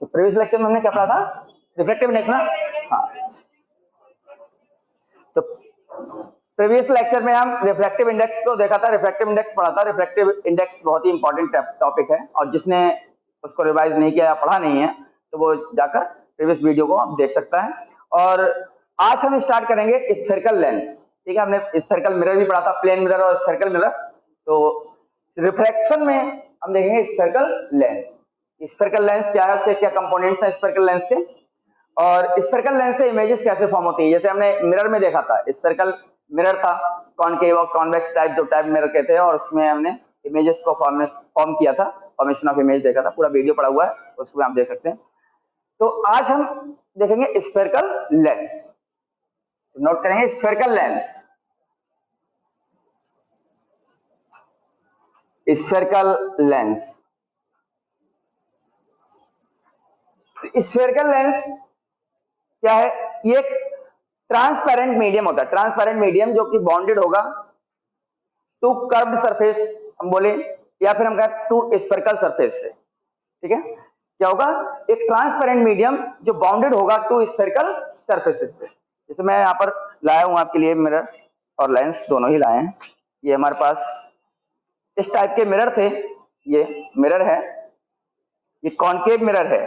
तो previous lecture में हमने क्या पढ़ा था? रिफ्रैक्टिव इंडेक्स ना। हाँ, तो प्रीवियस लेक्चर में हम रिफ्रैक्टिव इंडेक्स को देखा था, रिफ्रैक्टिव इंडेक्स पढ़ा था। रिफ्रैक्टिव इंडेक्स बहुत ही इंपॉर्टेंट टॉपिक है, और जिसने उसको रिवाइज नहीं किया या पढ़ा नहीं है तो वो जाकर प्रीवियस वीडियो को आप देख सकता है। और आज हम स्टार्ट करेंगे स्फेरिकल लेंस। ठीक है, हमने स्फेरिकल मिरर भी पढ़ा था, प्लेन मिरर और स्फेरिकल मिरर। तो रिफ्रैक्शन में हम देखेंगे स्फेरिकल लेंस। स्फेरिकल लेंस क्या है, उसके क्या कंपोनेंट्स हैं स्फेरिकल लेंस के, और स्फेरिकल लेंस से इमेजेस कैसे फॉर्म होती है। जैसे हमने मिरर में देखा था, स्फेरिकल मिरर था, कॉनकेव और कॉन्वेक्स टाइप जो टाइप मिरर के थे, और उसमें हमने इमेजेस को फॉर्म किया था, फॉर्मेशन ऑफ इमेज देखा था, पूरा वीडियो पड़ा हुआ है, उसको आप देख सकते हैं। तो आज हम देखेंगे स्फेरिकल लेंस। नोट करेंगे spherical lens, spherical lens. Spherical lens क्या है? ये एक ट्रांसपेरेंट मीडियम होता है, ट्रांसपेरेंट मीडियम जो कि बॉन्डेड होगा टू कर्व्ड सरफेस हम बोले, या फिर हम कहें टू स्फेरिकल सरफेस से। ठीक है, क्या होगा? एक ट्रांसपेरेंट मीडियम जो बाउंडेड होगा टू स्फेरिकल सरफेसेस से। जैसे मैं यहाँ पर लाया हूं आपके लिए मिरर और लेंस दोनों ही लाए हैं। ये हमारे पास इस टाइप के मिरर थे, ये मिरर है, ये कॉनकेव मिरर है।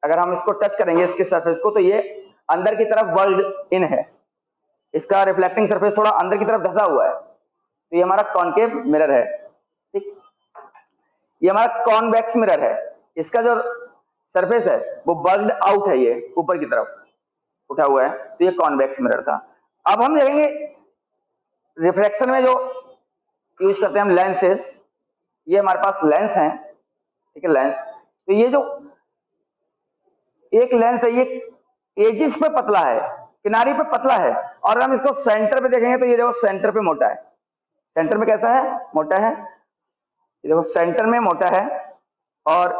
अगर हम इसको टच करेंगे इसके सरफेस को, तो ये अंदर की तरफ वर्ल्ड इन है, इसका रिफ्लेक्टिंग सरफेस थोड़ा अंदर की तरफ धसा हुआ है, तो ये हमारा कॉनकेव मिरर है। ठीक, ये हमारा कॉन्वेक्स मिरर है, इसका जो सरफेस है वो बर्न्ड आउट है, ये ऊपर की तरफ उठा हुआ है, तो ये कॉन्वेक्स मिरर था। अब हम देखेंगे रिफ्लेक्शन में जो यूज करते हैं हम लेंसेस, ये हमारे पास लेंस हैं। ठीक है, लेंस, तो ये जो एक लेंस है ये एजिस पे पतला है, किनारी पे पतला है, और हम इसको सेंटर पे देखेंगे तो ये देखो सेंटर पे मोटा है। सेंटर में कैसा है? मोटा है। ये देखो सेंटर में मोटा है और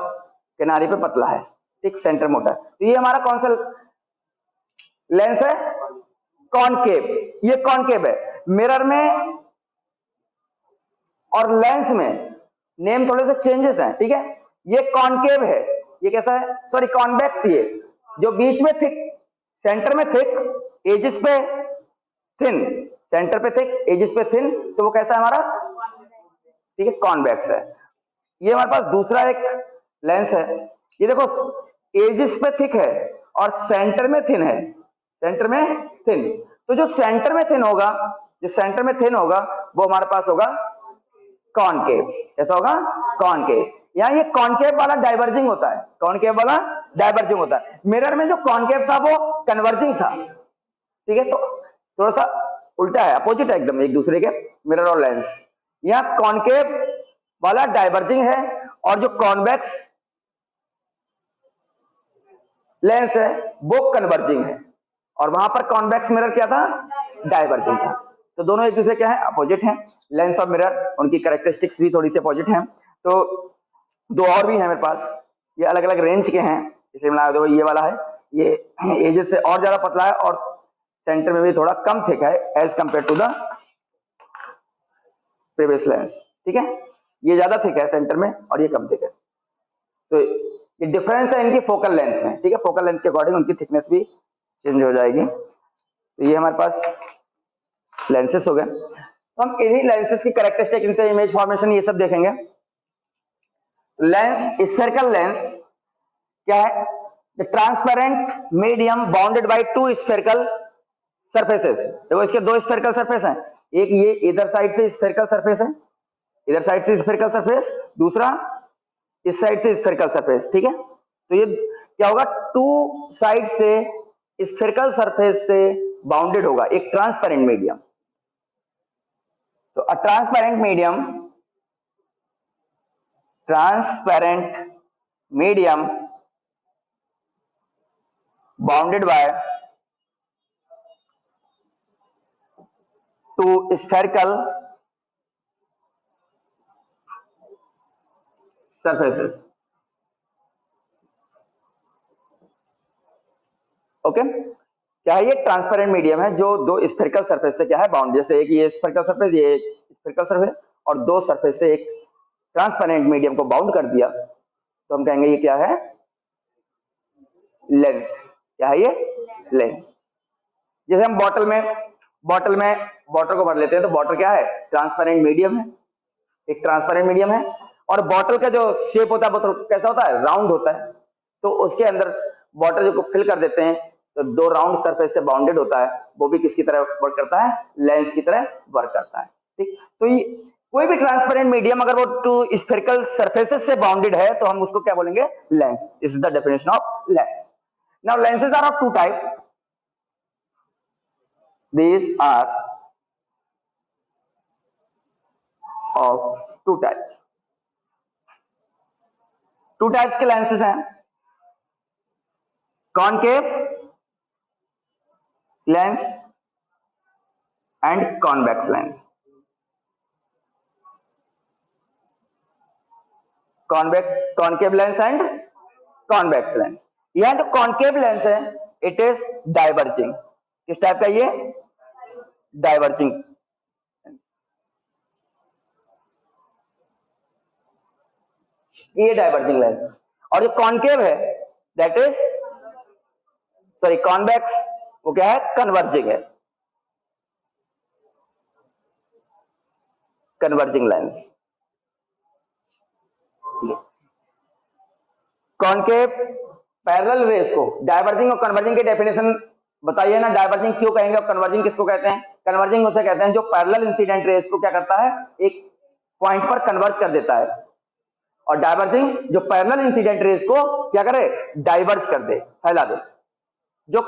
किनारी पे पतला है। ठीक, सेंटर मोटा है। तो ये हमारा कौन सा लेंस है? कॉनकेव। ये कॉनकेव है। मिरर में और लेंस में नेम थोड़े से चेंजेस हैं। ठीक है, ये कॉनकेव है, ये कैसा है? Sorry, convex. ये जो बीच में थिक, सेंटर में थिक, एजिस पे थिन, सेंटर पे थिक, एजिस पे थिन, तो वो कैसा है हमारा? ठीक है, कॉन्वेक्स है। ये हमारे पास दूसरा एक लेंस है, ये देखो एजिस पे थिक है और सेंटर में थिन है, सेंटर में थिन। तो जो सेंटर में थिन होगा, जो सेंटर में थिन होगा वो हमारे पास होगा कॉनकेव। कैसा होगा? कॉनकेव। यहाँ ये कॉनकेव वाला डाइवर्जिंग होता है, कॉनकेव वाला डाइवर्जिंग होता है। मिरर में जो कॉनकेव था वो कन्वर्जिंग था। ठीक है, तो थोड़ा सा उल्टा है, अपोजिट है एकदम एक दूसरे के, मिरर और लेंस। यहाँ कॉनकेव वाला डाइवर्जिंग है और जो कॉन्वेक्स लेंस है वो कन्वर्जिंग है, और वहां पर कॉन्वेक्स मिरर क्या था? डाइवर्जिंग था। तो दोनों एक दूसरे क्या है? अपोजिट हैं। लेंस और मिरर, उनकी कैरेक्टरिस्टिक्स भी थोड़ी सी अपोजिट हैं। तो दो और भी हैं मेरे पास, ये अलग अलग रेंज के हैं। जैसे मिला दो, ये वाला है, ये एजेस से और ज्यादा पतला है और सेंटर में भी थोड़ा कम थिक है as compared to the previous lens. ठीक है, ये ज्यादा थिक है सेंटर में और ये कम थिक है। तो ये डिफरेंस है इनकी फोकल लेंथ में। ठीक है, फोकल लेंथ के अकॉर्डिंग उनकी थिकनेस भी चेंज हो जाएगी। तो ये हमारे पास लेंसेस हो गए। तो हम इन्हीं लेंसेस की कैरेक्टरिस्टिक, इनसे इमेज फॉर्मेशन ये सब देखेंगे। लेंस, स्फेरिकल लेंस क्या है? The transparent medium bounded by two spherical surfaces. देखो इसके दो स्फेरिकल सरफेस हैं, एक ये इधर साइड से स्फेरिकल सरफेस है, इधर साइड से स्फेरिकल सरफेस, दूसरा इस साइड से स्फेरिकल सरफेस। ठीक है, तो ये क्या होगा? टू साइड से स्फेरिकल सरफेस से बाउंडेड होगा एक ट्रांसपेरेंट मीडियम। तो a transparent medium bounded by two spherical surfaces. Okay, क्या है? ये ट्रांसपेरेंट मीडियम है जो दो स्फेरिकल सरफेस से क्या है? बाउंड। जैसे एक ये स्फेरिकल सरफेस, ये स्फेरिकल सरफेस, और दो सरफेस से एक ट्रांसपेरेंट मीडियम को बाउंड कर दिया, तो हम कहेंगे ये क्या है? लेंस। क्या है ये? लेंस। जैसे हम बॉटल को भर लेते हैं तो बॉटल क्या है? ट्रांसपेरेंट मीडियम है, एक ट्रांसपेरेंट मीडियम है। और बॉटल का जो शेप होता है वो कैसा होता है? राउंड होता है। तो उसके अंदर बॉटल को फिल कर देते हैं तो दो राउंड सरफेस से बाउंडेड होता है, वो भी किसकी तरह वर्क करता है? लेंस की तरह वर्क करता है। ठीक, तो ये कोई भी ट्रांसपेरेंट मीडियम अगर वो टू स्फेरिकल सरफेसेस से बाउंडेड है तो हम उसको क्या बोलेंगे? Lens. This is the definition of lens. Now lenses are of two type. These are of two types. Two types के लेंसेज हैं, concave lens and convex lens. Concave lens and convex lens. यह जो concave lens है it is diverging. किस type का? ये diverging. ये diverging lens. और जो कॉनकेव है दैट इज सॉरी कॉन्वेक्स, वो क्या है? कन्वर्जिंग है, converging lens. Concave parallel rays को, डाइवर्जिंग और कन्वर्जिंग की डेफिनेशन बताइए ना। डाइवर्जिंग क्यों कहेंगे और कन्वर्जिंग किसको कहते हैं? कन्वर्जिंग उसे कहते हैं जो पैरेलल इंसिडेंट रेस को क्या करता है? एक पॉइंट पर कन्वर्ज कर देता है। और डाइवर्जिंग जो पैरेलल इंसिडेंट रेस को क्या करे? डाइवर्ज कर दे, फैला दे। जो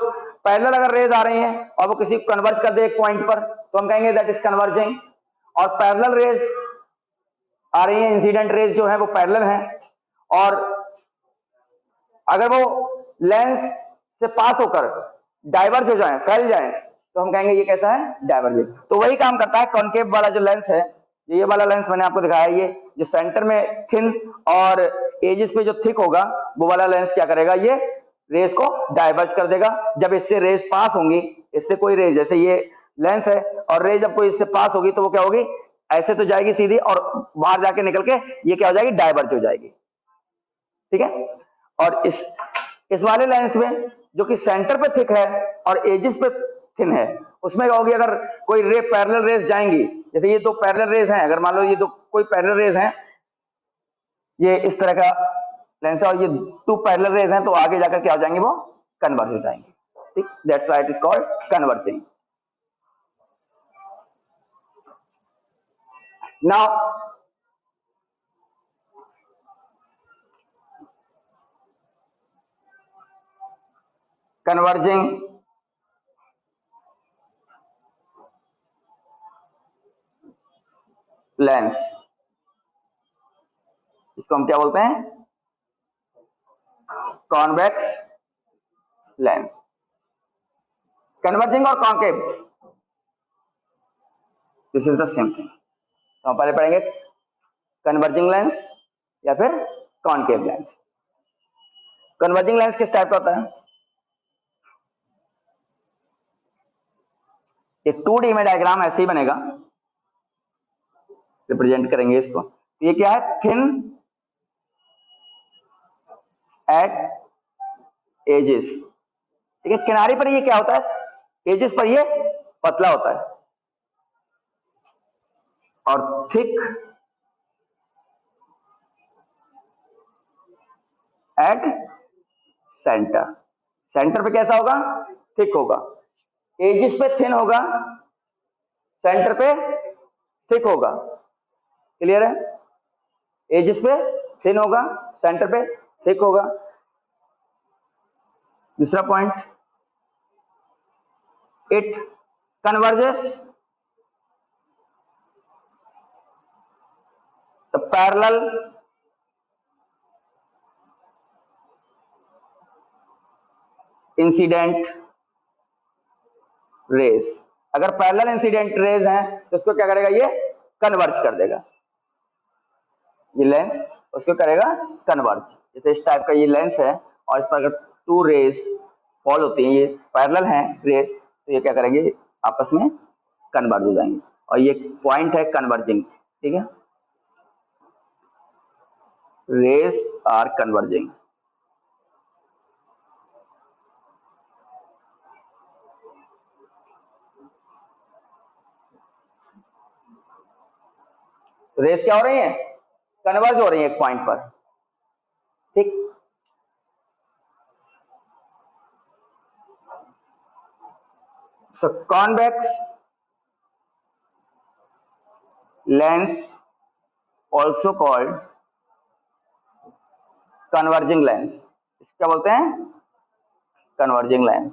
पैरेलल अगर रेज आ रही हैं और वो किसी को कन्वर्ज कर दे एक पॉइंट पर तो हम कहेंगे दैट इज कन्वर्जिंग। और पैरेलल रेज आ रही है, इंसिडेंट रेज जो है वो पैरेलल है, और अगर वो लेंस से पास होकर डाइवर्ज हो जाए, फैल जाए, तो हम कहेंगे ये कैसा है? डाइवर्जिंग। तो वही काम करता है कॉनकेव वाला जो लेंस है। ये वाला लेंस मैंने आपको दिखाया, ये जो सेंटर में थिन और एजेस पे जो थिक होगा वो वाला लेंस क्या करेगा? ये रेस को डाइवर्ज कर देगा। जब इससे रेस पास होंगी, इससे कोई रेस, जैसे ये लेंस है और रेस जब कोई इससे पास होगी तो वो क्या होगी? ऐसे तो जाएगी सीधी और बाहर जाके निकल के ये क्या हो जाएगी? डाइवर्ज हो जाएगी। ठीक है। और इस वाले लेंस में जो कि सेंटर पे थिक है और एजेस पे थिन है, उसमें क्या होगी? अगर कोई रे पैरेलल रेस जाएंगी, जैसे ये दो पैरेलल रेस हैं, अगर मान लो ये दो कोई पैरेलल रेस हैं, ये इस तरह का लेंस है और ये टू पैरेलल रेस हैं, तो आगे जाकर क्या हो जाएंगे? वो कन्वर्ज हो जाएंगे। ठीक, that's why it is called converging. Now converging lens, इसको हम क्या बोलते हैं? Convex lens. कन्वर्जिंग और concave this is the same thing. तो हम पहले पढ़ेंगे कन्वर्जिंग लेंस या फिर कॉन्केव लेंस। कन्वर्जिंग लेंस किस टाइप का होता है? एक 2D में डायग्राम ऐसे ही बनेगा, रिप्रेजेंट करेंगे इसको। ये क्या है? Thin at edges. ठीक है, किनारे पर ये क्या होता है? एजेस पर ये पतला होता है और थिक एट सेंटर। सेंटर पे कैसा होगा? थिक होगा। एजेस पे थिन होगा, सेंटर पे थिक होगा। क्लियर है? एजेस पे थिन होगा, सेंटर पे थिक होगा। दूसरा point, it converges the parallel incident raise. अगर पैरेलल इंसिडेंट रेज हैं तो उसको क्या करेगा? ये कन्वर्ज कर देगा। ये लेंस उसको करेगा कन्वर्ज। जैसे इस टाइप का ये लेंस है और इस पर अगर टू रेज फॉल होती हैं, ये पैरेलल हैं रेज, तो ये क्या करेंगे? आपस में कन्वर्ज हो जाएंगे। और ये पॉइंट है कन्वर्जिंग। ठीक है, रेज आर कन्वर्जिंग। रेस क्या हो रही है, कन्वर्ज हो रही है एक पॉइंट पर, ठीक। So convex lens also called converging lens, क्या बोलते हैं, converging lens.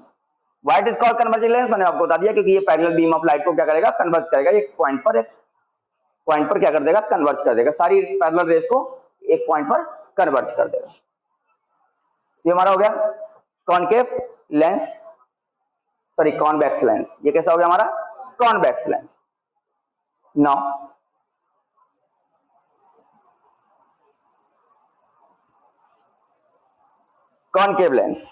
Why is called converging lens, मैंने आपको बता दिया क्योंकि ये पैरेलल बीम ऑफ लाइट को क्या करेगा, कन्वर्ज करेगा, एक पॉइंट पर क्या कर देगा, कन्वर्ज कर देगा, सारी पैरेलल रेस को एक पॉइंट पर कन्वर्ज कर देगा। ये हमारा हो गया concave lens, sorry convex lens. ये कैसा हो गया हमारा, convex lens. Now concave lens,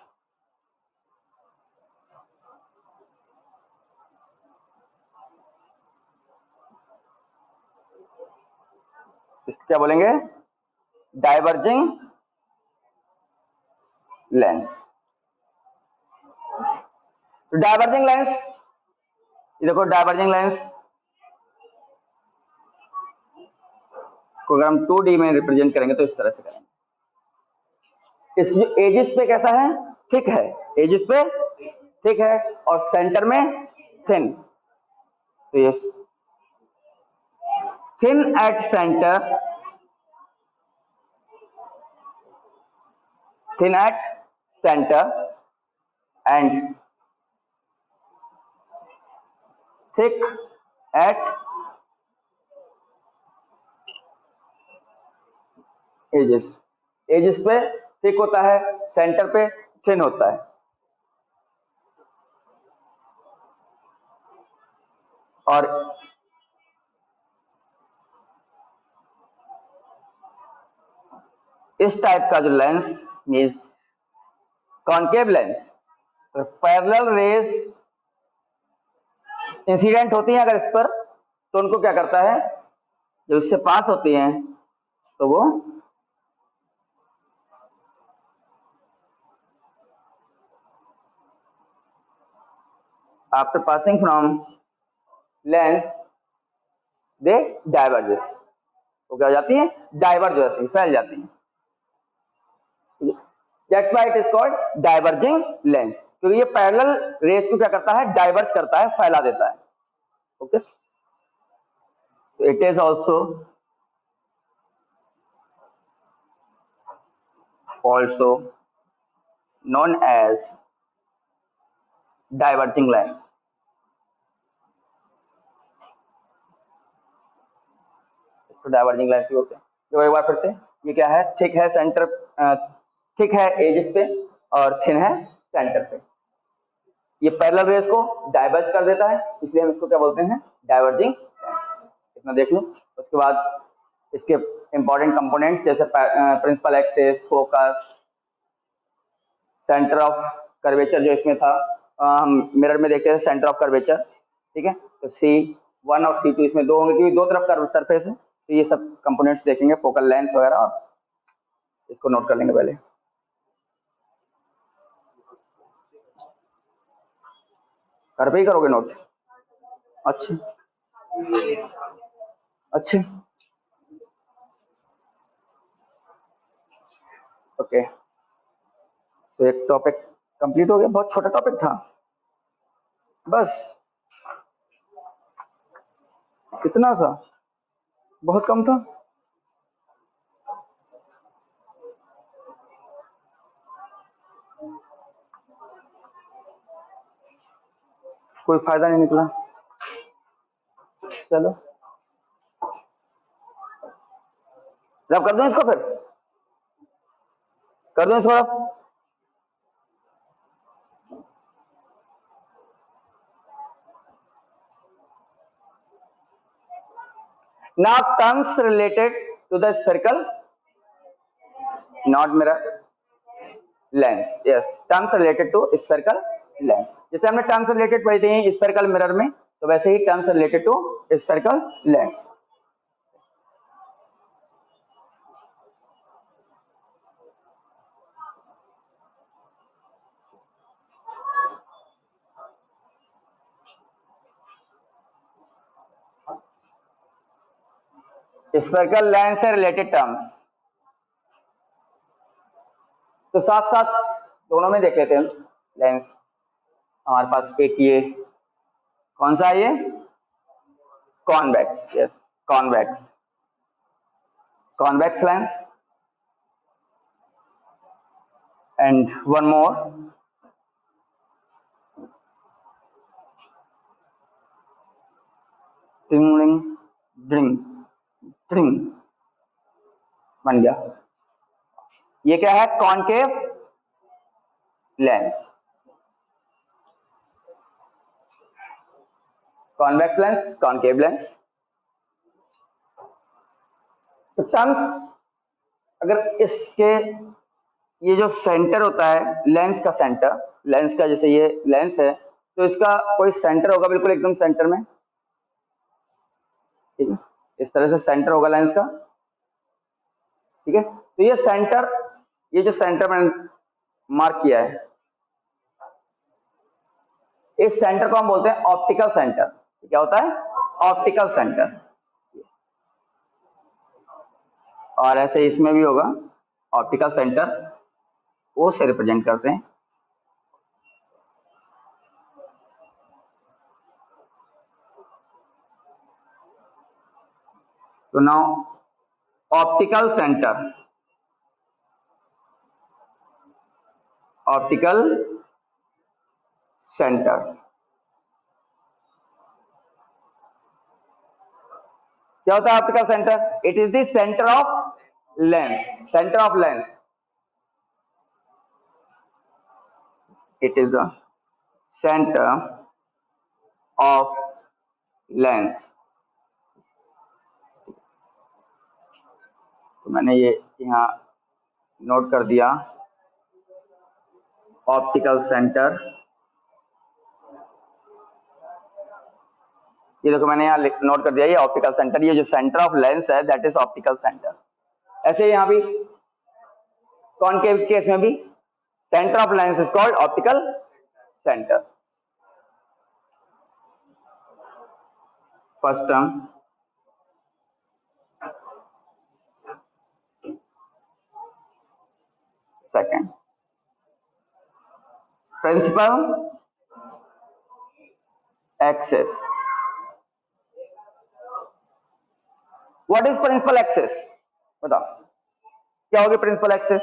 क्या बोलेंगे, डाइवर्जिंग लेंस। डाइवर्जिंग लेंस, ये देखो डाइवर्जिंग लेंस को अगर हम 2D में रिप्रेजेंट करेंगे तो इस तरह से करेंगे। इस एजिस पे कैसा है, थिक है, एजिस पे थिक है और सेंटर में थिन। तो ये thin at centre, thin at centre and thick at edges. Edges पे थिक होता है, सेंटर पे थिन होता है। और इस टाइप का जो लेंस मीन्स कॉनकेव लेंस, तो पैरेलल रेस इंसिडेंट होती हैं अगर इस पर, तो उनको क्या करता है, जब इससे पास होती हैं तो वो after passing from lens they diverges, वो क्या हो जाती है, डाइवर्ज हो जाती है, फैल जाती है। That's why it is called diverging lens, क्योंकि ये पैरेलल रेस को क्या करता है, डाइवर्ज करता है, फैला देता है। Okay, it is also known as diverging lens। इसको डाइवर्जिंग लेंस भी बोलते हैं। तो एक बार फिर से, ये क्या है, थिक है सेंटर, थिक है एजिस पे और थिन है सेंटर पे। ये पैरेलल रेस को डाइवर्ज कर देता है, इसलिए हम इसको क्या बोलते हैं, डाइवर्जिंग। इतना देख लो। उसके बाद इसके इंपॉर्टेंट कंपोनेंट जैसे principal axis, focus, centre of curvature जो इसमें था, हम मिरर में देखते हैं सेंटर ऑफ कर्वेचर, ठीक है। तो C1 और C2 इसमें दो होंगे क्योंकि दो तरफ कर्व सरफेस है, तो ये सब कंपोनेंट्स देखेंगे, फोकल लेंथ वगैरह, और इसको नोट कर लेंगे पहले। घर पे ही करोगे नोट, अच्छा अच्छा, ओके। तो एक टॉपिक कंप्लीट हो गया, बहुत छोटा टॉपिक था, बस कितना सा, बहुत कम था। कोई फायदा नहीं निकला, चलो जब कर दूं इसको, फिर कर दूं इसको। Now terms related to the spherical, not mirror, lens, yes, terms related to spherical lens। जैसे हमने टर्म्स रिलेटेड पढ़ी थी स्फेरिकल मिरर में, तो वैसे ही terms related to spherical lens. Spherical lens से रिलेटेड टर्म्स, तो साथ साथ दोनों में देख लेते हैं। लेंस हमारे पास एक ये कौन सा है, ये convex, yes convex, convex lens, and one more ड्रिंग ड्रिंग ड्रिंग बन गया। ये क्या है, concave lens, convex lens, concave lens. तो टर्म्स अगर इसके ये जो सेंटर होता है लेंस का सेंटर, लेंस का जैसे ये लेंस है तो इसका कोई सेंटर होगा बिल्कुल एकदम सेंटर में, ठीक है, इस तरह से सेंटर होगा लेंस का, ठीक है। तो ये सेंटर, ये जो सेंटर मैंने मार्क किया है, इस सेंटर को हम बोलते हैं ऑप्टिकल सेंटर। क्या होता है, ऑप्टिकल सेंटर। और ऐसे इसमें भी होगा ऑप्टिकल सेंटर, वो से रिप्रेजेंट करते हैं। तो now optical centre, optical centre क्या होता है, optical centre, it is the centre of lens, centre of lens, it is the centre of lens. तो मैंने ये यहाँ नोट कर दिया, ऑप्टिकल सेंटर, ये देखो मैंने यहाँ नोट कर दिया, ये ऑप्टिकल सेंटर, ये जो सेंटर ऑफ लेंस है दैट इज ऑप्टिकल सेंटर। ऐसे यहाँ भी कॉनकेव केस में भी centre of lens is called optical centre. First term, second, principal axis. What is principal axis, बताओ क्या होगी principal axis?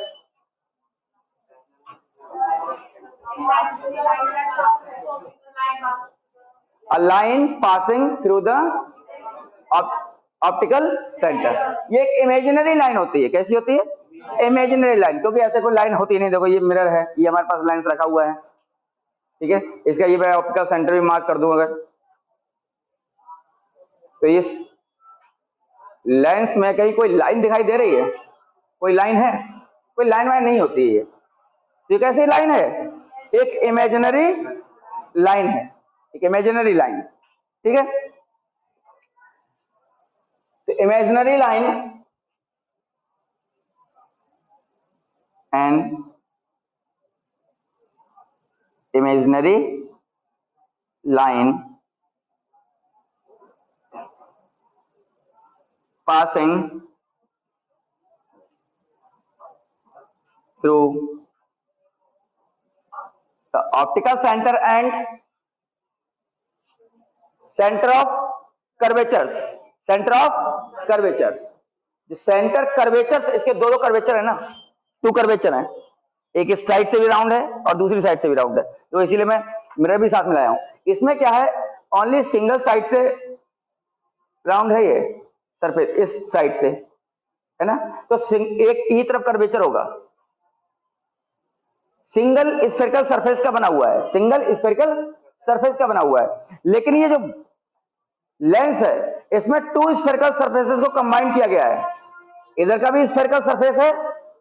A line passing through the optical centre. ये एक इमेजिनरी लाइन होती है, कैसी होती है, इमेजिनरी लाइन, क्योंकि ऐसे कोई लाइन होती नहीं। देखो ये मिरर है, ये हमारे पास लेंस रखा हुआ है, ठीक है, इसका ये मैं ऑप्टिकल सेंटर भी मार्क कर दूं अगर, तो इस लेंस में कहीं कोई लाइन दिखाई दे रही है, कोई लाइन है, कोई लाइन वाइन नहीं होती है। ये कैसी लाइन है, एक इमेजिनरी लाइन है, एक इमेजिनरी लाइन, ठीक है। तो imaginary line and imaginary line passing through the optical center and center of curvatures, center of curvatures। जो सेंटर कर्वेचर, इसके दो कर्वेचर है ना, टू कर्वेचर है, एक इस साइड से भी राउंड है और दूसरी साइड से भी राउंड है, तो इसीलिए मैं मिरर भी साथ में लाया हूं। इसमें क्या है, ओनली सिंगल साइड से राउंड है ये सरफेस, इस साइड से है ना, तो एक ही तरफ कर्वेचर होगा, सिंगल स्फेरिकल सरफेस का बना हुआ है, सिंगल स्फेरिकल सरफेस का बना हुआ है। लेकिन ये जो लेंस है इसमें टू स्फेरिकल सरफेसेस को कंबाइन किया गया है, इधर का भी स्फेरिकल सरफेस है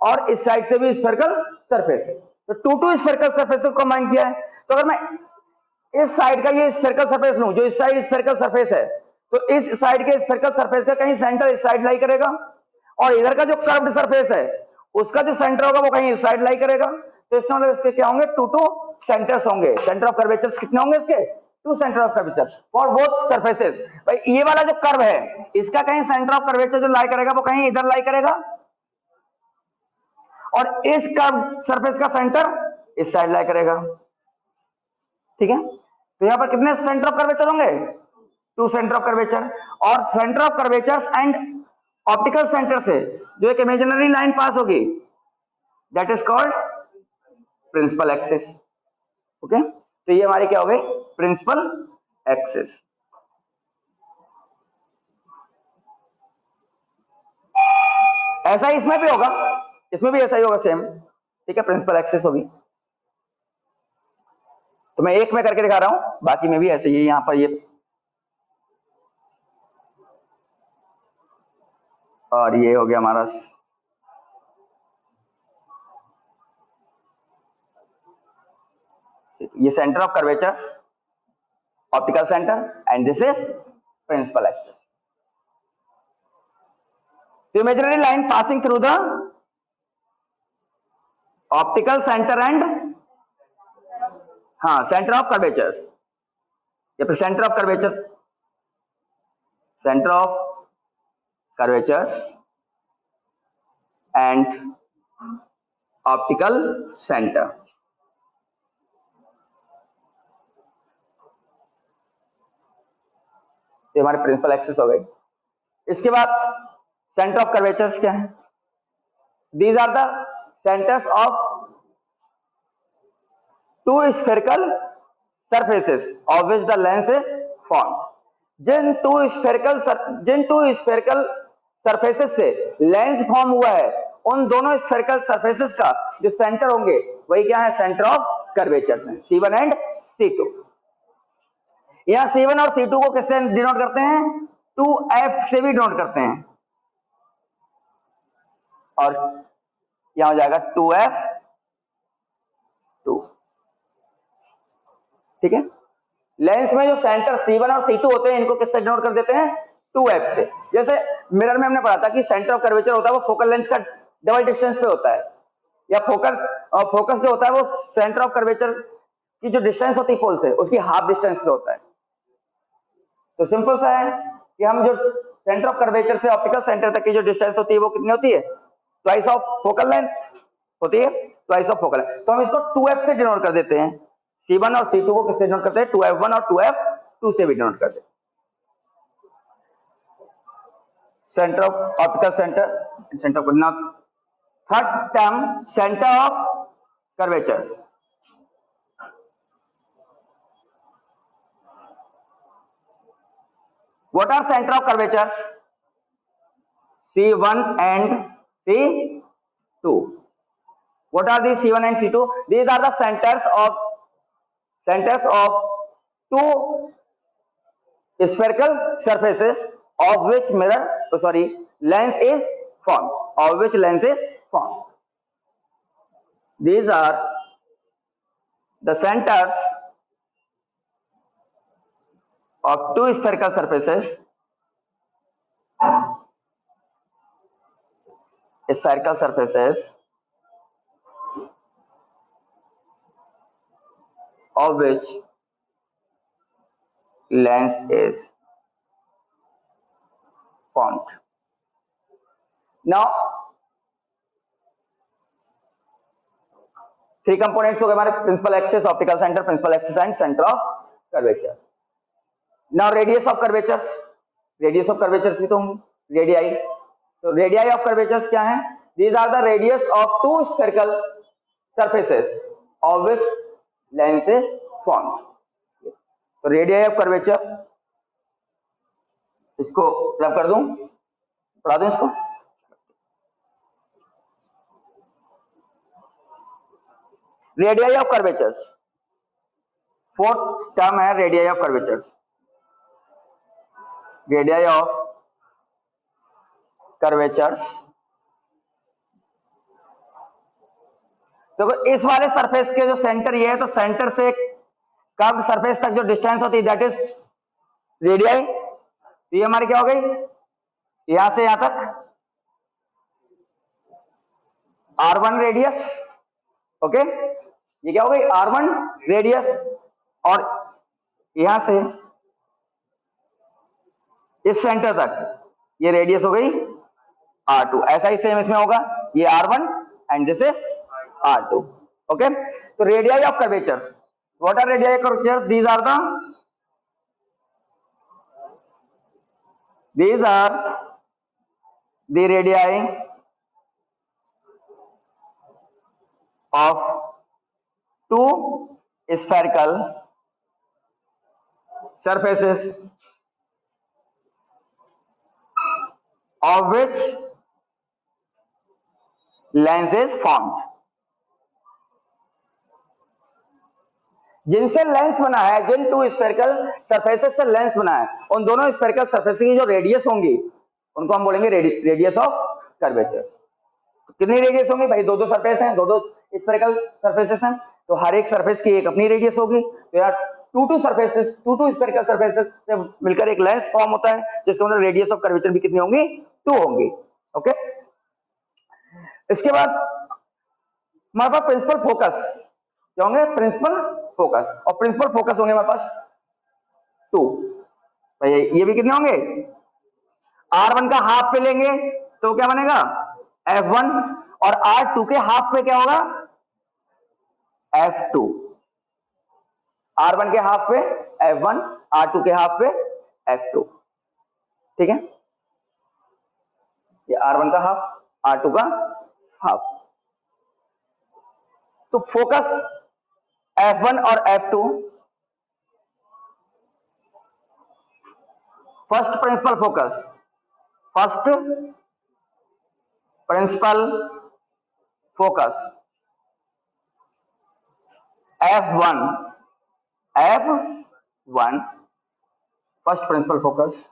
और इस साइड से भी स्फेरिकल सरफेस है, तो टू स्फेरिकल सरफेस को कंबाइन किया है। तो अगर मैं इस साइड का ये स्फेरिकल सरफेस लूं, जो इस साइड स्फेरिकल सरफेस है, तो इस साइड के स्फेरिकल सरफेस का कहीं सेंटर इस साइड लाई करेगा, और इधर का जो कर्व्ड सरफेस है उसका जो सेंटर होगा वो कहीं इस साइड लाई करेगा। तो इसका मतलब इसके क्या होंगे, टू सेंटर्स होंगे, सेंटर ऑफ कर्वेचर्स कितने होंगे इसके, two centre of curvature for both surfaces. भाई ये वाला जो कर्व है इसका कहीं सेंटर ऑफ कर्वेचर जो लाई करेगा वो कहीं इधर लाई करेगा, और इस कर्व सरफेस का सेंटर इस साइड लाई करेगा। ठीक है, तो यहां पर कितने सेंटर ऑफ कर्वेचर होंगे? Two centre of curvature. और centre of curvature and optical centre से जो एक इमेजिनरी लाइन पास होगी that is called principal axis. Okay, तो ये हमारी क्या हो गई? Principal axis. ऐसा ही इसमें भी होगा, इसमें भी ऐसा ही होगा सेम। ठीक है, प्रिंसिपल एक्सिस होगी। तो मैं एक में करके दिखा रहा हूं, बाकी में भी ऐसे ही यहां पर ये, और ये हो गया हमारा ये centre of curvature, optical centre, and this is principal axis. So imaginary line passing through the optical center and center of curvature, या फिर center of curvature and optical center। ये हमारे प्रिंसिपल एक्सिस हो गई। इसके बाद सेंटर ऑफ कर्वेचर्स क्या है? These are the centres of two spherical surfaces of which the lens is form. जिन टू स्फेरिकल सरफेसेस से लेंस फॉर्म हुआ है उन दोनों स्फेरिकल सरफेसेस का जो सेंटर होंगे वही क्या है? सेंटर ऑफ कर्वेचर्स हैं, C1 एंड C2। यहां C1 और C2 को किससे डिनोट करते हैं? 2F से भी डिनोट करते हैं, और यहां हो जाएगा 2F2। ठीक है, लेंस में जो सेंटर C1 और C2 होते हैं इनको किससे डिनोट कर देते हैं? 2F से। जैसे मिरर में हमने पढ़ा था कि सेंटर ऑफ कर्वेचर होता है वो फोकल लेंथ का डबल डिस्टेंस पे होता है, या फोकस जो होता है वो सेंटर ऑफ कर्वेचर की जो डिस्टेंस होती है पोल से उसकी हाफ डिस्टेंस पे होता है। तो सिंपल सा है कि हम जो सेंटर ऑफ कर्वेचर से ऑप्टिकल सेंटर तक की जो डिस्टेंस होती है वो कितनी होती है? ट्वाइस ऑफ फोकल लेंथ होती है, ट्वाइस ऑफ फोकल लेंथ। तो हम इसको 2F से डिनोट कर देते हैं। C1 और C2 को किससे डिनोट करते हैं? 2F1 और 2F2 से भी डिनोट करते हैं। Centre of optical centre of now third term centre of curvatures. What are center of curvature? C1 and C2. What are these C1 and C2? These are the centers of two spherical surfaces of which lens is formed. These are the centers of two spherical surfaces of which lens is formed. Now three components हो गए हमारे: principal axis, optical centre, principal axis and centre of curvature. Now radius of curvatures भी तो radii. तो radii of curvatures क्या है? These are the radius of two spherical surfaces of which lens is formed. तो radii of curvature, इसको जब कर दूं, पढ़ा दूं इसको। Radii of curvatures, fourth term है radii of curvatures. Radii of curvatures, देखो इस वाले सरफेस के जो सेंटर ये है, तो सेंटर से कर्व सरफेस तक जो डिस्टेंस होती है दैट इज रेडियाई। ये हमारी क्या हो गई? यहां से यहां तक R1 रेडियस। ओके, ये क्या हो गई? R1 radius. और यहां से इस सेंटर तक ये रेडियस हो गई R2। ऐसा ही सेम इसमें होगा, ये R1 and this is R2। Okay, तो radii of curvatures, what are radii of curvatures? these are the radii of two spherical surfaces of which lens is formed। जिनसे लेंस बना है, जिन टू स्फेरिकल सरफेसेस से lens बना है, उन दोनों spherical surface की जो रेडियस होंगी उनको हम बोलेंगे रेडियस ऑफ कर्वेचर। कितनी रेडियस होंगी भाई? दो दो सरफेस हैं, दो दो स्फेरिकल सरफेसेस हैं, तो हर एक सरफेस की एक अपनी रेडियस होगी। तो यार two surfaces, two spherical surfaces से मिलकर एक लेंस फॉर्म होता है, जिसका मतलब रेडियस ऑफ कर्वेचर भी कितनी होंगी? 2 होंगी। ओके, इसके बाद हमारे पास प्रिंसिपल फोकस क्या होंगे? प्रिंसिपल फोकस, और प्रिंसिपल फोकस होंगे हमारे पास 2। भाई ये भी कितने होंगे? R1 का हाफ पे लेंगे तो क्या बनेगा? F1, और R2 के हाफ पे क्या होगा? F2। R1 के हाफ पे F1, R2 के हाफ पे F2। ठीक है, ये R1 का हाफ, R2 का हाफ। तो फोकस F1 और F2, first principal focus, first principal focus F1, first principal focus.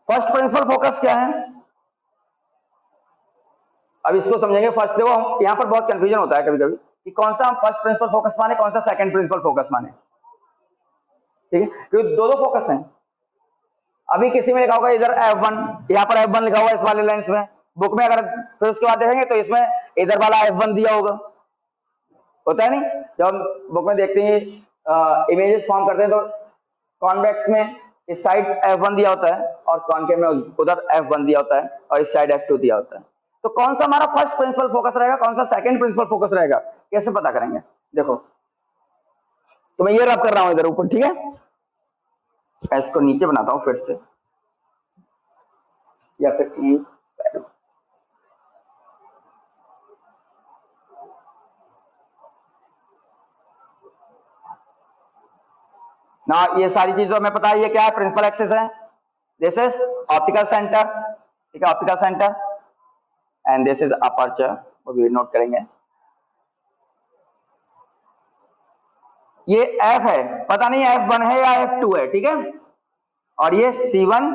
First principal focus क्या है? अब इसको समझेंगे। फर्स्ट देखो, यहां पर बहुत कंफ्यूजन होता है कभी कभी कि कौन सा हम फर्स्ट प्रिंसिपल फोकस माने, कौन सा सेकंड प्रिंसिपल फोकस माने। ठीक है, क्योंकि दो फोकस हैं। अभी किसी में लिखा होगा इधर F1, यहाँ पर F1 लिखा हुआ है इस वाले लेंस में, बुक में अगर फिर उसके बाद देखेंगे तो इसमें इधर वाला F1 दिया होगा, होता है नहीं? जब हम बुक में देखते हैं इमेजेस फॉर्म करते हैं तो कॉन्वेक्स में इस साइड F1 दिया होता है और कॉनकेव में उधर F1 दिया होता है और इस साइड F2 दिया होता है। तो कौन सा हमारा फर्स्ट प्रिंसिपल फोकस रहेगा, कौन सा सेकंड प्रिंसिपल फोकस रहेगा, कैसे पता करेंगे? देखो, तो मैं ये रब कर रहा हूं इधर ऊपर, ठीक है? इसको नीचे बनाता हूं फिर से, या फिर ना, ये सारी चीजें हमें पता है। ये क्या है? प्रिंसिपल एक्सिस है, दिस इज ऑप्टिकल सेंटर, ठीक है, optical centre, and this is aperture, वो भी नोट करेंगे। ये F है, पता नहीं F1 है या F2 है, ठीक है? और ये C1,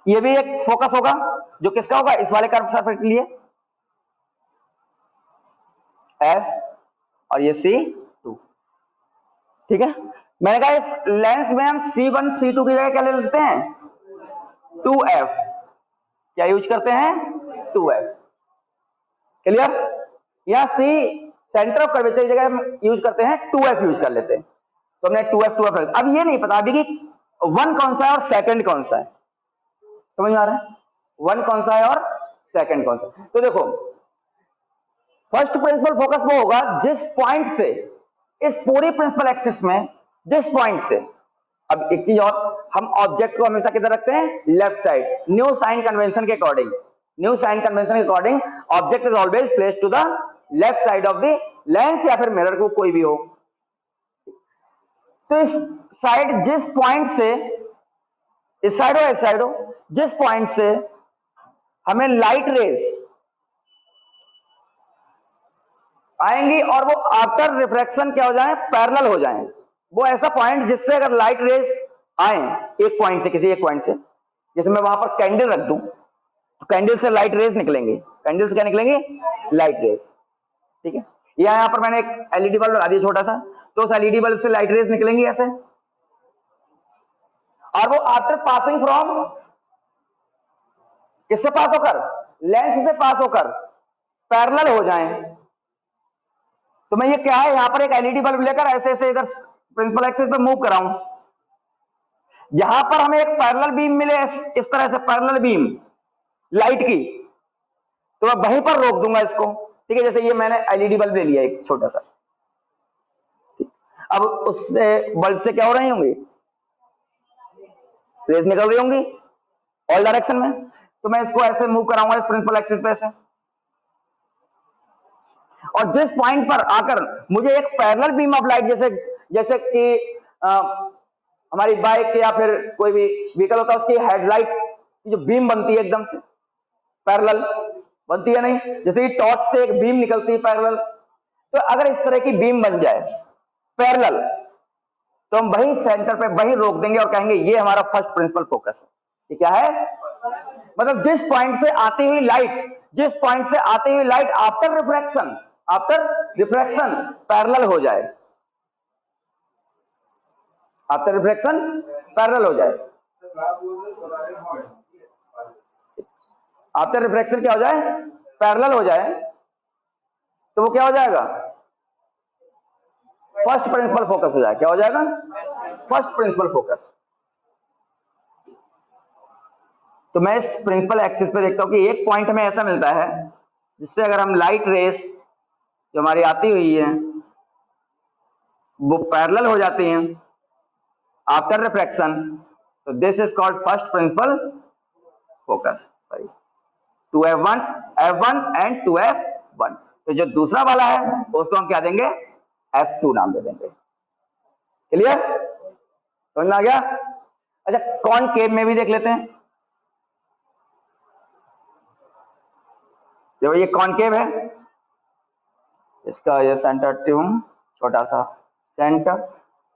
ये भी एक फोकस होगा जो किसका होगा? इस वाले कर्व सरफेस के लिए F, और ये C2, ठीक है? मैंने कहा इस लेंस में हम C1 C2 की जगह क्या ले लेते हैं? 2F। क्या यूज करते हैं? 2F। क्लियर? या C सेंटर ऑफ कर्वेचर की जगह हम यूज करते हैं 2F यूज कर लेते हैं। तो हमने 2F। अब ये नहीं पता अभी कि 1 कौन सा है और सेकंड कौन सा है, समझ में आ रहा है? 1 कौन सा है और सेकंड कौन सा है? तो देखो, फर्स्ट प्रिंसिपल फोकस वो होगा जिस पॉइंट से, इस पूरी प्रिंसिपल एक्सिस में जिस पॉइंट से, अब एक चीज और, हम ऑब्जेक्ट को हमेशा किधर रखते हैं? Left side. New sign convention के according, object is always placed to the left side of the lens या फिर मिरर को, कोई भी हो। तो इस साइड, जिस पॉइंट से, इस साइड हो, इस साइड हो, जिस पॉइंट से हमें लाइट रेज आएंगी और वो आफ्टर रिफ्रैक्शन क्या हो जाए? पैरेलल हो जाए। वो ऐसा पॉइंट जिससे अगर लाइट रेज आए एक पॉइंट से, किसी एक पॉइंट से, जैसे मैं वहां पर कैंडल रख दूं तो कैंडल से लाइट रेज निकलेंगे। कैंडल से क्या निकलेंगे? लाइट रेज, ठीक है? यहां पर मैंने एक एलईडी बल्ब लगा दिया छोटा सा, तो उस एलईडी बल्ब से लाइट रेज निकलेंगी ऐसे, और वो आफ्टर पासिंग फ्रॉम, किससे पास होकर? लेंस से पास होकर पैरेलल हो जाएं तो मैं ये क्या है, यहां पर एक एलईडी बल्ब लेकर ऐसे ऐसे इधर प्रिंसिपल एक्सिस पे मूव कराऊं, यहां पर हमें एक पैरेलल बीम मिले इस तरह से, पैरेलल बीम लाइट की, तो मैं वहीं पर रोक दूंगा इसको। ठीक है, जैसे ये मैंने एलईडी बल्ब ले लिया एक छोटा सा, अब उससे बल्ब से क्या हो रही होंगी, रेज निकल रही होंगी ऑल डायरेक्शन में। तो मैं इसको ऐसे मूव कराऊंगा इस प्रिंसिपल एक्सिस पे ऐसे, और जिस पॉइंट पर आकर मुझे एक पैरेलल बीम ऑफ लाइट, जैसे कि हमारी बाइक या फिर कोई भी व्हीकल होता है उसकी हेडलाइट की जो बीम बनती है एकदम से पैरेलल बनती है, नहीं जैसे कि टॉर्च से एक बीम निकलती है पैरेलल, तो अगर इस तरह की बीम बन जाए पैरेलल, तो हम वही सेंटर पे वही रोक देंगे और कहेंगे ये हमारा फर्स्ट प्रिंसिपल फोकस है। ये क्या है, मतलब जिस पॉइंट से आती हुई लाइट आफ्टर रिफ्रैक्शन पैरेलल हो जाए, आफ्टर रिफ्रैक्शन पैरेलल हो जाए, आफ्टर रिफ्रैक्शन क्या हो जाए, पैरेलल हो जाए, तो वो क्या हो जाएगा, फर्स्ट प्रिंसिपल फोकस हो जाएगा। क्या हो जाएगा, फर्स्ट प्रिंसिपल फोकस। तो मैं इस प्रिंसिपल एक्सिस पे देखता हूं कि एक पॉइंट हमें ऐसा मिलता है जिससे अगर हम लाइट रेस जो हमारी आती हुई है वो पैरेलल हो जाती हैं आफ्टर रिफ्रैक्शन, तो this is called first principal focus. 2f1 and 2f1। तो जो दूसरा वाला है उसको हम क्या देंगे, f2 नाम दे देंगे। क्लियर, समझ में आ गया। अच्छा, कॉनकेव में भी देख लेते हैं। देखो ये कॉनकेव है, इसका ये सेंटर ट्यून छोटा सा सेंटर,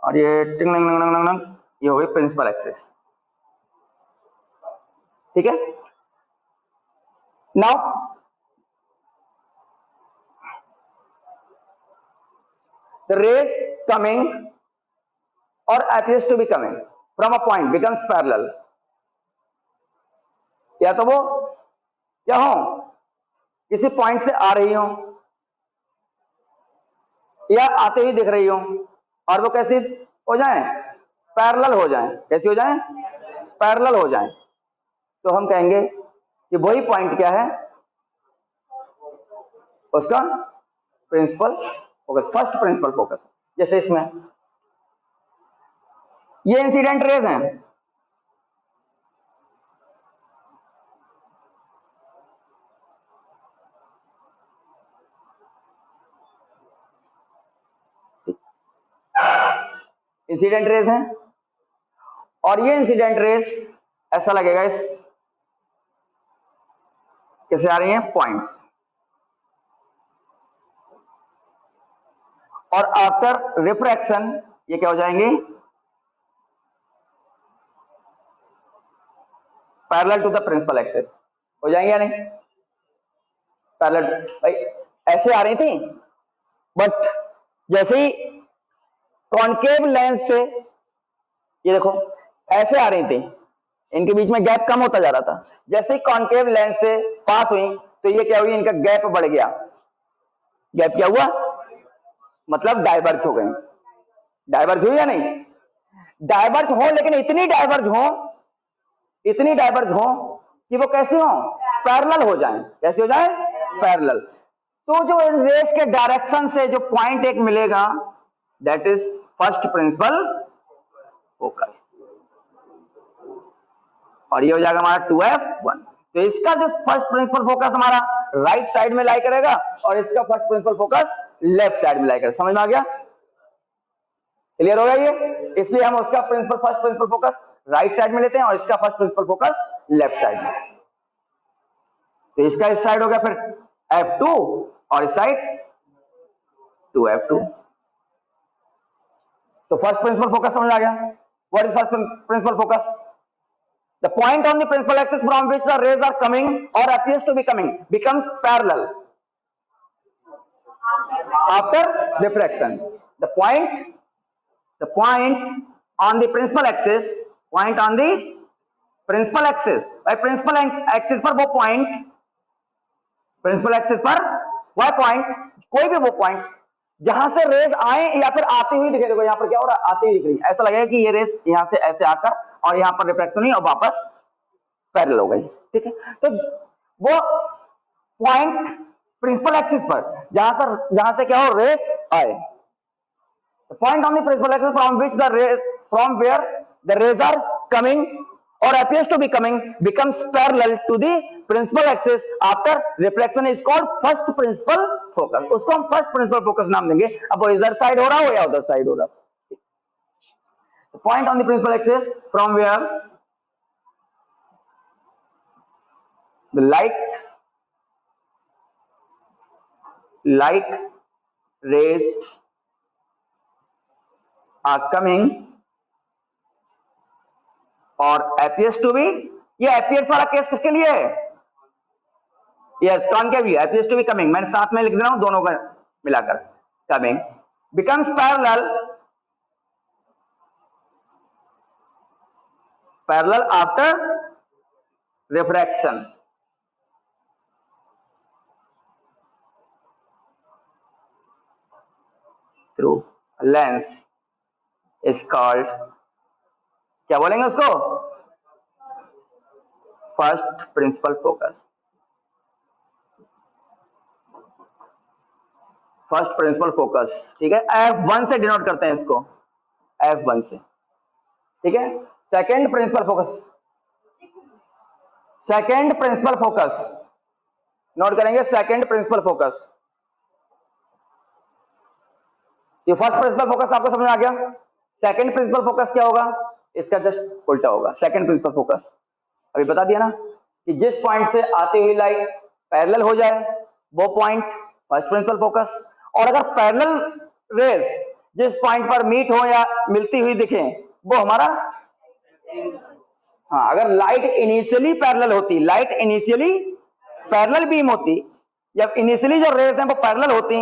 और ये ये हो गई प्रिंसिपल एक्सिस। ठीक है, now the rays coming or appears to be coming from a point becomes parallel। या तो वो क्या हो, किसी पॉइंट से आ रही हो या आते ही दिख रही हो, और वो कैसी हो जाए, पैरेलल हो जाए। कैसी हो जाए, पैरेलल हो जाए, तो हम कहेंगे कि वही पॉइंट क्या है, उसका principal focus, first principal focus. जैसे इसमें ये इंसिडेंट रेज हैं, इंसिडेंट रेज हैं, और ये इंसिडेंट रेज ऐसा लगेगा इस कैसे आ रही हैं, पॉइंट्स, और आफ्टर रिफ्रैक्शन ये क्या हो जाएंगे, parallel to the principal axis हो जाएंगे या नहीं। पैरेलल भाई ऐसे आ रही थी, बट जैसे ही कॉनकेव लेंस से ये देखो ऐसे आ रही थी, इनके बीच में गैप कम होता जा रहा था, जैसे ही कॉनकेव लेंस से पास हुई तो ये क्या हुई, इनका गैप बढ़ गया। गैप क्या हुआ, मतलब डाइवर्ज हो गई। डाइवर्ज हुई या नहीं, डाइवर्ज हो, लेकिन इतनी डाइवर्ज हो कि वो कैसी हो, पैरेलल हो जाएं। कैसे हो जाए, पैरेलल। तो जो रेस के डायरेक्शन से जो पॉइंट एक मिलेगा, that is first principal focus, और ये हो जाएगा हमारा 2f1। तो इसका जो फर्स्ट प्रिंसिपल फोकस हमारा राइट साइड में लाई करेगा, और इसका first principal focus left side में लाई करेगा। समझ में आ गया, क्लियर हो गया ये। इसलिए हम उसका first principal focus right side में लेते हैं, और इसका first principal focus left side में। तो इसका इस साइड हो गया फिर f2, और इस साइड 2f2। तो फर्स्ट प्रिंसिपल फोकस समझ आ गया। What is first principal focus, the point on the principal axis from which the rays are coming or appears to be coming becomes parallel after diffraction. The point on the principal axis, by principal axis पर वो point, principal axis पर वह point, कोई भी वो point जहां से raise आए या फिर आती हुई दिखे, देखो यहाँ पर क्या हो रहा है, आती हुई दिख रही है, ऐसा लगेगा कि ये रेज यहाँ से ऐसे आकर और यहाँ पर रिफ्लेक्शन हुई और वापस पैरेलल हो गई, ठीक है। तो वो पॉइंट प्रिंसिपल एक्सिस पर जहां से क्या हो, रेज आए, point on the principal axis from which the rays, from where the rays are coming or appears to be coming becomes parallel to the principal axis after reflection is called first principal focus. उसको हम first principal focus नाम देंगे। अब वो इधर side हो रहा हो या उधर साइड हो रहा, point on the principal axis from where the light rays are coming और appears to be, ये appears वाला केस किसके लिए है, ये concave view, appears to be coming, मैंने साथ में लिख दे रहा हूं दोनों का मिलाकर, coming becomes parallel after refraction through a lens is called, क्या बोलेंगे उसको, first principal focus, first principal focus, ठीक है। F1 से डिनोट करते हैं इसको, F1 से, ठीक है। Second principal focus, second principal focus note करेंगे, सेकंड प्रिंसिपल फोकस। ये फर्स्ट प्रिंसिपल फोकस आपको समझ में आ गया, सेकंड प्रिंसिपल फोकस क्या होगा, इसका जस्ट उल्टा होगा। सेकंड प्रिंसिपल फोकस अभी बता दिया ना कि जिस पॉइंट से आती हुई लाइट पैरेलल हो जाए वो पॉइंट फर्स्ट प्रिंसिपल फोकस, और अगर पैरेलल रेज जिस पॉइंट पर मीट हो या मिलती हुई दिखे वो हमारा, हाँ, अगर लाइट इनिशियली पैरेलल होती, लाइट इनिशियली पैरेलल बीम होती, जब इनिशियली जो रेज हैं वो पैरेलल होती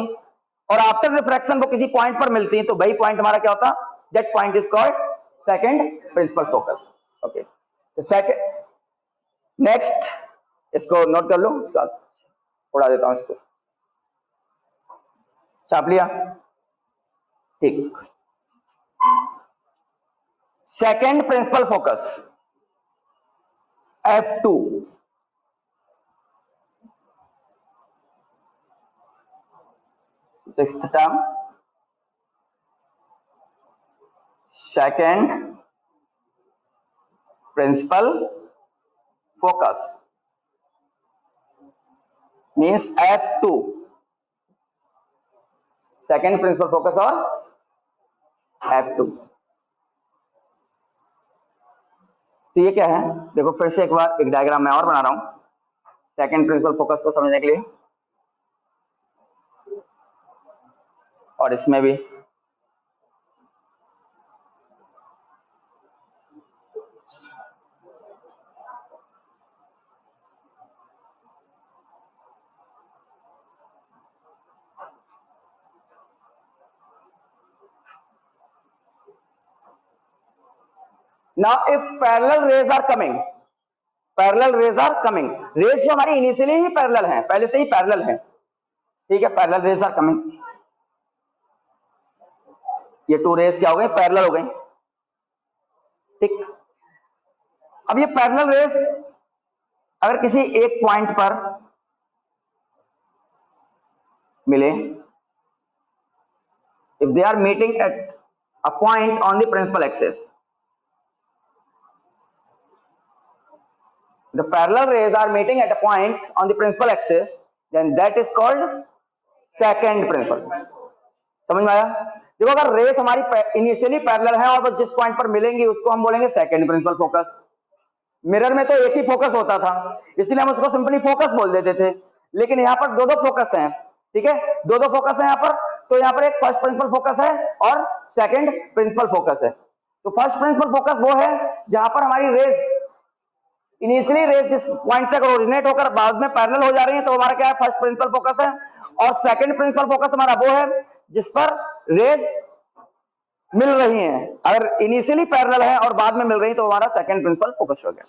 और आफ्टर रिफ्रैक्शन वो किसी पॉइंट पर मिलती हैं, तो वही पॉइंट हमारा क्या होता, that point is called second principal focus. Okay, तो सेकंड, नेक्स्ट इसको नोट कर लो, उसका उड़ा देता हूं इसको, छाप लिया, ठीक। Second principal focus F2, sixth term, second principal focus means F2, second principal focus और F2। तो ये क्या है, देखो फिर से एक बार एक डायग्राम मैं और बना रहा हूं सेकंड प्रिंसिपल फोकस को समझने के लिए, और इसमें भी now if parallel rays are coming, parallel rays are coming, rays जो हमारी इनिशियली ही पैरेलल हैं, पहले से ही पैरेलल हैं, ठीक है, पैरेलल रेज आर कमिंग, ये टू रेज क्या हो गई, पैरेलल हो गई, ठीक। अब ये पैरेलल रेज अगर किसी एक पॉइंट पर मिले, if they are meeting at a point on the principal axis, the parallel rays are meeting at a point on the principal axis, then that is called second principal। समझ में आया, देखो अगर रेस हमारी initially parallel है और वो जिस पॉइंट पर मिलेंगी उसको हम बोलेंगे सेकंड प्रिंसिपल फोकस। मिरर में तो एक ही फोकस होता था, इसलिए हम उसको सिंपली फोकस बोल देते थे, लेकिन यहाँ पर दो दो फोकस हैं, ठीक है, दो दो फोकस है यहाँ पर, तो यहाँ पर एक फर्स्ट प्रिंसिपल फोकस है और सेकंड प्रिंसिपल फोकस है। तो फर्स्ट प्रिंसिपल फोकस वो है जहां पर हमारी रेज इनिशियली रेज जिस पॉइंट से ओरिजिनेट होकर बाद में पैरेलल हो जा रही है, तो हमारा क्या है, फर्स्ट प्रिंसिपल फोकस है, और सेकंड प्रिंसिपल फोकस हमारा वो है जिस पर रेज मिल रही हैं, अगर इनिशियली पैरेलल है और बाद में मिल रही तो हमारा सेकंड प्रिंसिपल फोकस हो गया।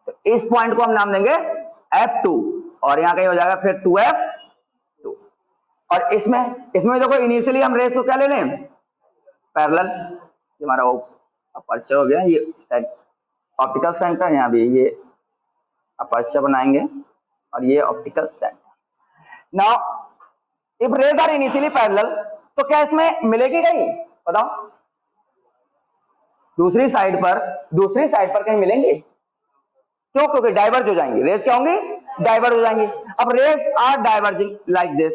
तो इस पॉइंट को हम नाम देंगे F2, और यहां कहीं हो जाएगा फिर 2F2, और इसमें देखो इनिशियली हम रेस को क्या ले लें, पैरेलल। हमारा वो अपर्चर हो गया, ये ऑप्टिकल सेंटर, यहाँ भी ये अपर्चर बनाएंगे और ये optical centre. Now if rays are initially parallel, तो क्या इसमें मिलेगी कहीं, बताओ? दूसरी साइड पर कहीं मिलेंगे? क्यों? क्योंकि डाइवर्ज हो जाएंगे, रेज क्या होंगी, डाइवर्ज हो जाएंगी। अब rays are diverging like this,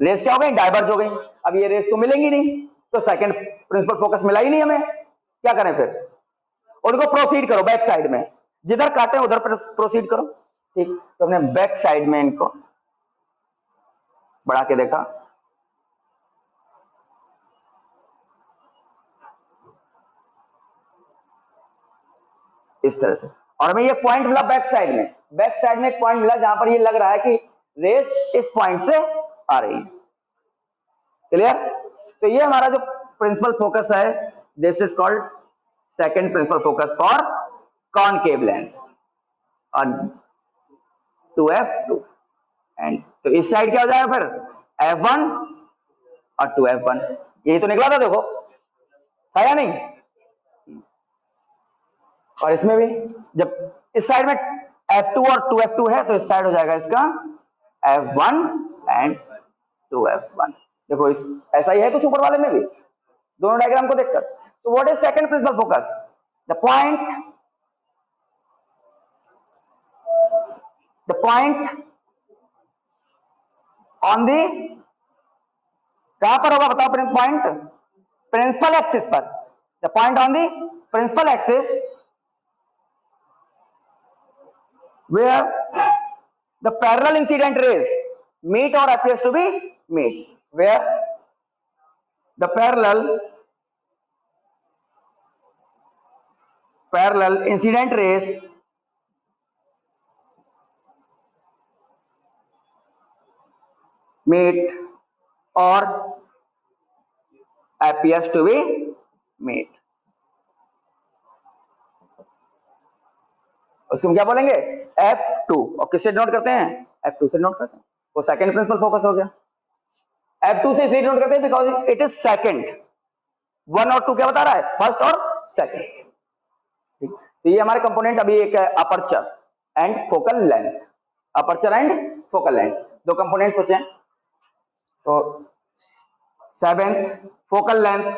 rays क्या हो गई, डाइवर्ज हो गई। अब ये रेस तो मिलेंगी नहीं, तो सेकंड प्रिंसिपल फोकस मिला ही नहीं हमें, क्या करें फिर? उनको प्रोसीड करो बैक साइड में, जिधर काटे उधर प्रोसीड करो। ठीक, तो हमने बैक साइड में इनको बढ़ा के देखा, इस तरह से, और हमें ये पॉइंट मिला बैक साइड में एक पॉइंट मिला जहां पर ये लग रहा है कि रेस इस पॉइंट से आ रही है। क्लियर? तो ये हमारा जो प्रिंसिपल फोकस है, this is called second principal focus for concave lens और 2f2। एंड तो इस साइड क्या हो जाएगा फिर, f1 और 2f1। यही तो निकला था, देखो है या नहीं? और इसमें भी जब इस साइड में f2 और 2f2 है, तो इस साइड हो जाएगा इसका f1 एंड 2f1। देखो ऐसा ही है कुछ ऊपर वाले में भी, दोनों डायग्राम को देखकर। तो what is second principal focus? The point on the, कहां पर होगा बताओ पॉइंट? प्रिंसिपल एक्सिस पर। The point on the principal axis where the parallel incident rays meet or appears to be meet, where the parallel incident rays meet or appears to be meet, उसको क्या बोलेंगे, F2। और किससे note करते हैं, F2 से note करते हैं, वो सेकंड प्रिंसिपल फोकस हो गया। F2 से इसलिए नोट करते हैं बिकॉज इट इज सेकंड, 1 और 2 क्या बता रहा है, फर्स्ट और सेकंड। तो ये हमारे कंपोनेंट अभी एक है aperture and focal length, aperture and focal length, दो कंपोनेंट सोचे। तो 7th फोकल लेंथ,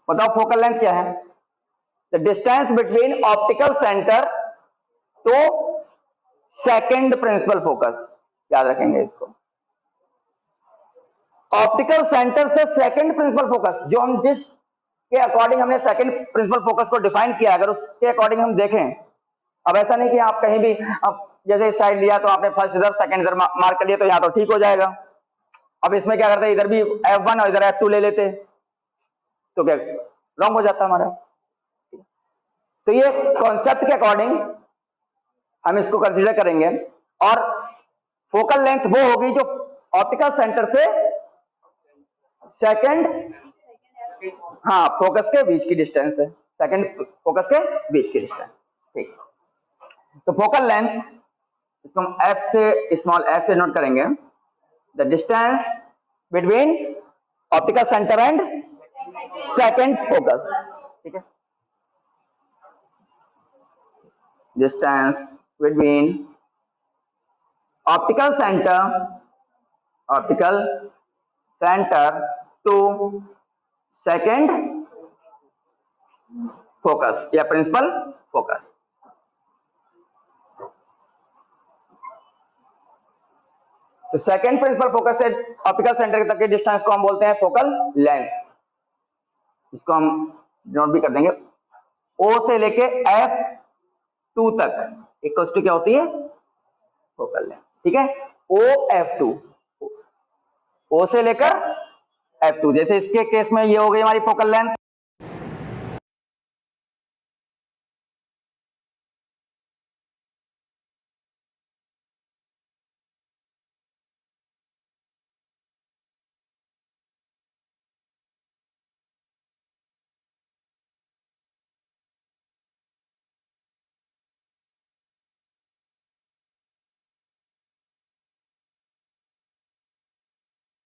बताओ फोकल लेंथ क्या है? The distance between optical centre तो सेकंड प्रिंसिपल फोकस, याद रखेंगे इसको। ऑप्टिकल सेंटर से सेकंड प्रिंसिपल फोकस, जो हम जिसके अकॉर्डिंग हमने सेकंड प्रिंसिपल फोकस को डिफाइन किया, अगर उसके अकॉर्डिंग हम देखें, अब ऐसा नहीं कि आप कहीं भी, अब जैसे इस साइड लिया तो आपने फर्स्ट इधर सेकंड इधर मार्क कर लिया तो यहाँ तो ठीक हो जाएगा। अब इसमें क्या करते हैं, इधर भी F1 और इधर F2 ले लेते, तो क्या रॉन्ग हो जाता हमारा। तो ये कॉन्सेप्ट के अकॉर्डिंग हम इसको कंसीडर करेंगे। और फोकल लेंथ वो होगी जो ऑप्टिकल सेंटर से सेकंड, हाँ फोकस के बीच की डिस्टेंस है, सेकंड फोकस के बीच की डिस्टेंस। ठीक, तो फोकल लेंथ इसको हम f से, स्मॉल f से नोट करेंगे, the distance between optical centre and second focus. ठीक है, distance between optical centre to second focus या प्रिंसिपल फोकस। तो सेकंड प्रिंसिपल फोकस से ऑप्टिकल सेंटर तक के डिस्टेंस को हम बोलते हैं फोकल लेंथ, इसको हम नोट भी कर देंगे। O से लेके F2 तक इक्वल टू क्या होती है, फोकल लेंथ। ठीक है, OF2, O से लेकर F2, जैसे इसके केस में ये हो गई हमारी फोकल लेंथ।